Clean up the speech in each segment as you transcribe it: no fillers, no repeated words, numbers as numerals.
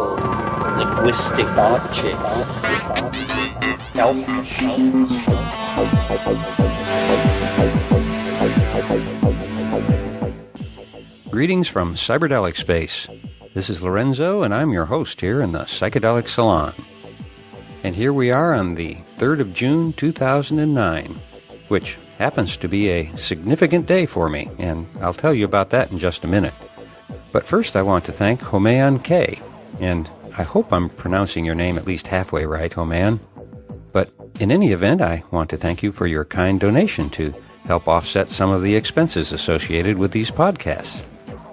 linguistic objects, elfish. Greetings from Cyberdelic Space. This is Lorenzo, and I'm your host here in the Psychedelic Salon. And here we are on the 3rd of June, 2009, which happens to be a significant day for me, and I'll tell you about that in just a minute. But first I want to thank Homayan K, and I hope I'm pronouncing your name at least halfway right, Homayan. But in any event, I want to thank you for your kind donation to help offset some of the expenses associated with these podcasts.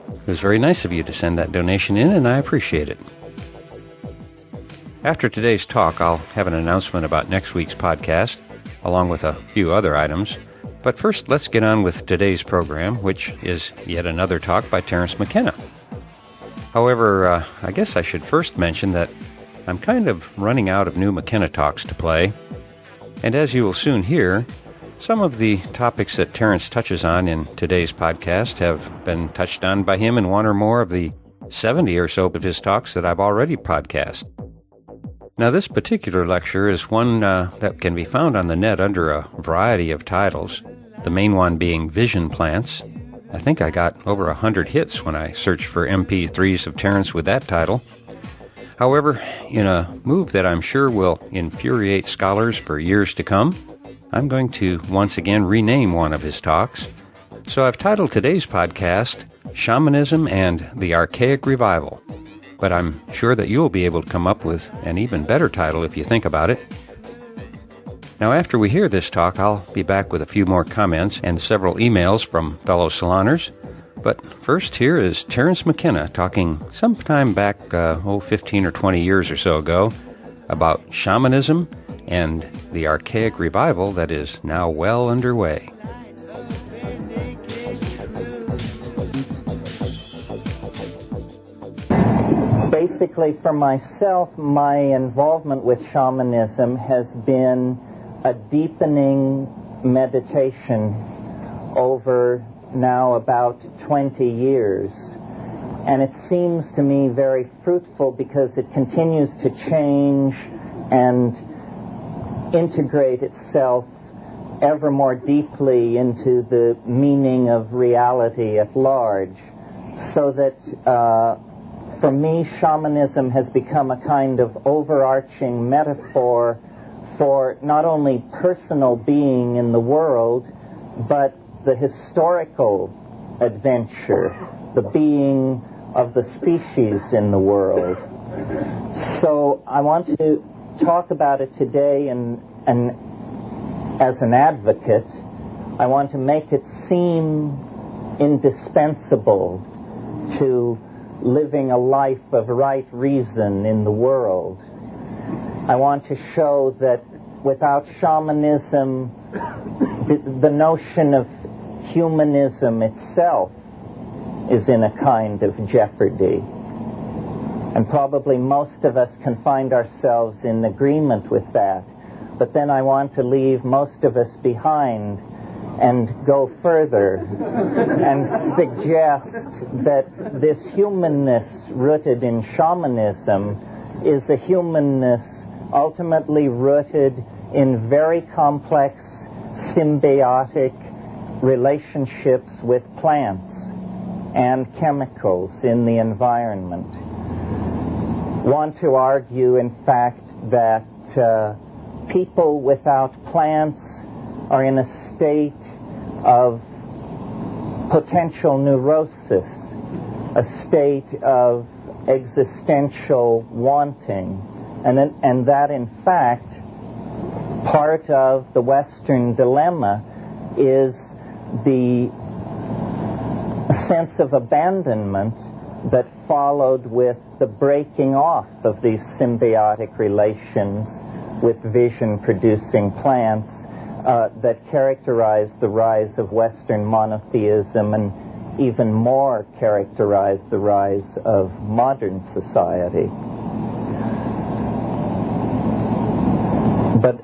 It was very nice of you to send that donation in, and I appreciate it. After today's talk, I'll have an announcement about next week's podcast, along with a few other items. But first, let's get on with today's program, which is yet another talk by Terence McKenna. However, I guess I should first mention that I'm kind of running out of new McKenna talks to play. And as you will soon hear, some of the topics that Terence touches on in today's podcast have been touched on by him in one or more of the 70 or so of his talks that I've already podcast. Now, this particular lecture is one that can be found on the net under a variety of titles, the main one being Vision Plants. I think I got over 100 hits when I searched for MP3s of Terence with that title. However, in a move that I'm sure will infuriate scholars for years to come, I'm going to once again rename one of his talks. So I've titled today's podcast, Shamanism and the Archaic Revival. But I'm sure that you'll be able to come up with an even better title if you think about it. Now, after we hear this talk, I'll be back with a few more comments and several emails from fellow saloners. But first, here is Terence McKenna talking sometime back, 15 or 20 years or so ago, about shamanism and the archaic revival that is now well underway. Basically, for myself, my involvement with shamanism has been a deepening meditation over now about 20 years. And it seems to me very fruitful because it continues to change and integrate itself ever more deeply into the meaning of reality at large. So that for me, shamanism has become a kind of overarching metaphor for not only personal being in the world, but the historical adventure, the being of the species in the world. So I want to talk about it today, and as an advocate, I want to make it seem indispensable to living a life of right reason in the world. I want to show that without shamanism, the notion of humanism itself is in a kind of jeopardy. And probably most of us can find ourselves in agreement with that. But then I want to leave most of us behind and go further and suggest that this humanness rooted in shamanism is a humanness ultimately rooted in very complex symbiotic relationships with plants and chemicals in the environment. Want to argue, in fact, that people without plants are in a state of potential neurosis, a state of existential wanting, and that, in fact, part of the Western dilemma is the sense of abandonment that followed with the breaking off of these symbiotic relations with vision-producing plants that characterized the rise of Western monotheism and even more characterized the rise of modern society. But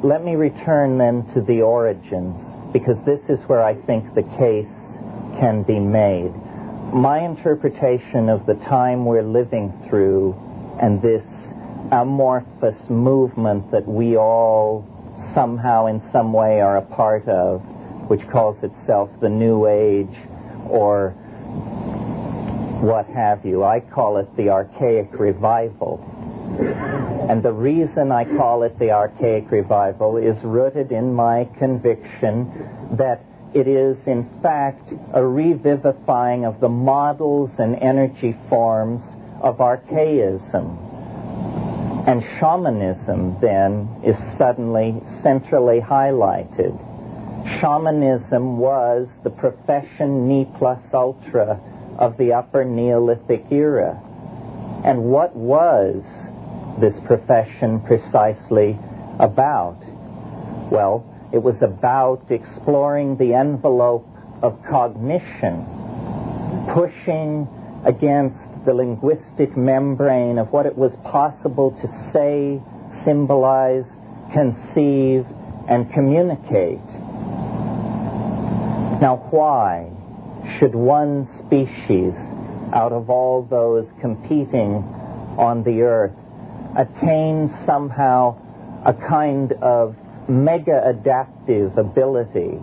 let me return then to the origins, because this is where I think the case can be made. My interpretation of the time we're living through and this amorphous movement that we all somehow in some way are a part of, which calls itself the New Age or what have you. I call it the Archaic Revival. And the reason I call it the Archaic Revival is rooted in my conviction that it is, in fact, a revivifying of the models and energy forms of archaism. And shamanism, then, is suddenly centrally highlighted. Shamanism was the profession ne plus ultra of the Upper Neolithic era. And what was this profession precisely about? Well, it was about exploring the envelope of cognition, pushing against the linguistic membrane of what it was possible to say, symbolize, conceive, and communicate. Now, why should one species, out of all those competing on the earth, attain somehow a kind of mega-adaptive ability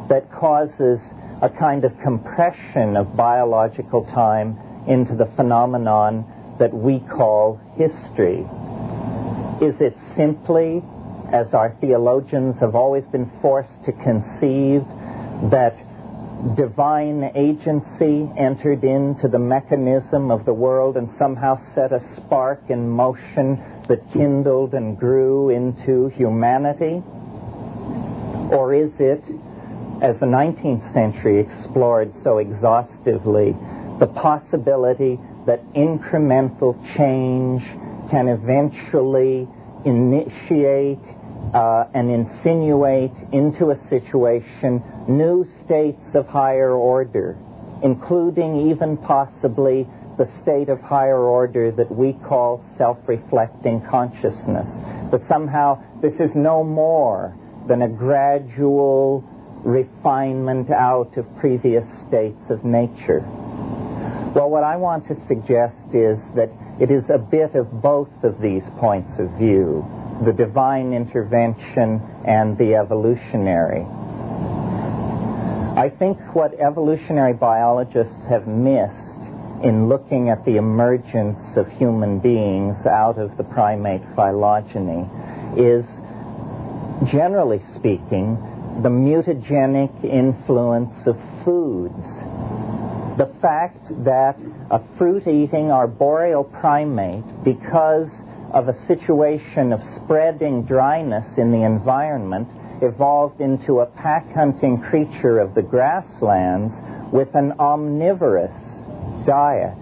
that causes a kind of compression of biological time into the phenomenon that we call history? Is it simply, as our theologians have always been forced to conceive, that divine agency entered into the mechanism of the world and somehow set a spark in motion that kindled and grew into humanity? Or is it, as the 19th century explored so exhaustively, the possibility that incremental change can eventually initiate and insinuate into a situation new states of higher order, including even possibly the state of higher order that we call self-reflecting consciousness? That somehow this is no more than a gradual refinement out of previous states of nature. Well, what I want to suggest is that it is a bit of both of these points of view, the divine intervention and the evolutionary. I think what evolutionary biologists have missed in looking at the emergence of human beings out of the primate phylogeny is, generally speaking, the mutagenic influence of foods. The fact that a fruit-eating arboreal primate, because of a situation of spreading dryness in the environment, evolved into a pack-hunting creature of the grasslands with an omnivorous diet.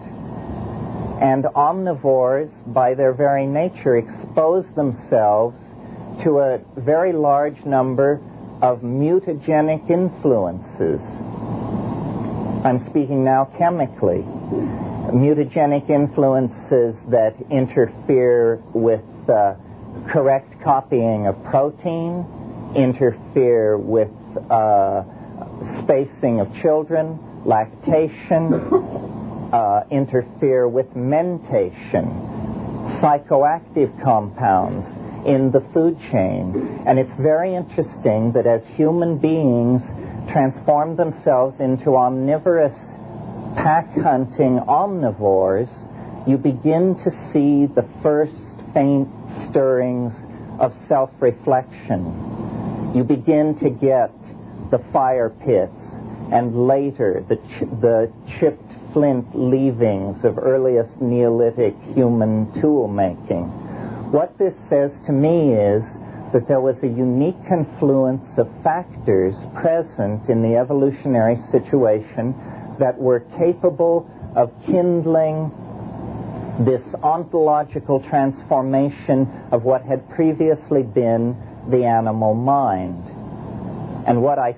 And omnivores, by their very nature, expose themselves to a very large number of mutagenic influences. I'm speaking now chemically. Mutagenic influences that interfere with correct copying of protein, interfere with spacing of children, lactation, interfere with mentation, psychoactive compounds in the food chain. And it's very interesting that as human beings transform themselves into omnivorous pack-hunting omnivores, you begin to see the first faint stirrings of self-reflection. You begin to get the fire pits and later the chipped flint leavings of earliest Neolithic human tool-making. What this says to me is that there was a unique confluence of factors present in the evolutionary situation that were capable of kindling this ontological transformation of what had previously been the animal mind. And what I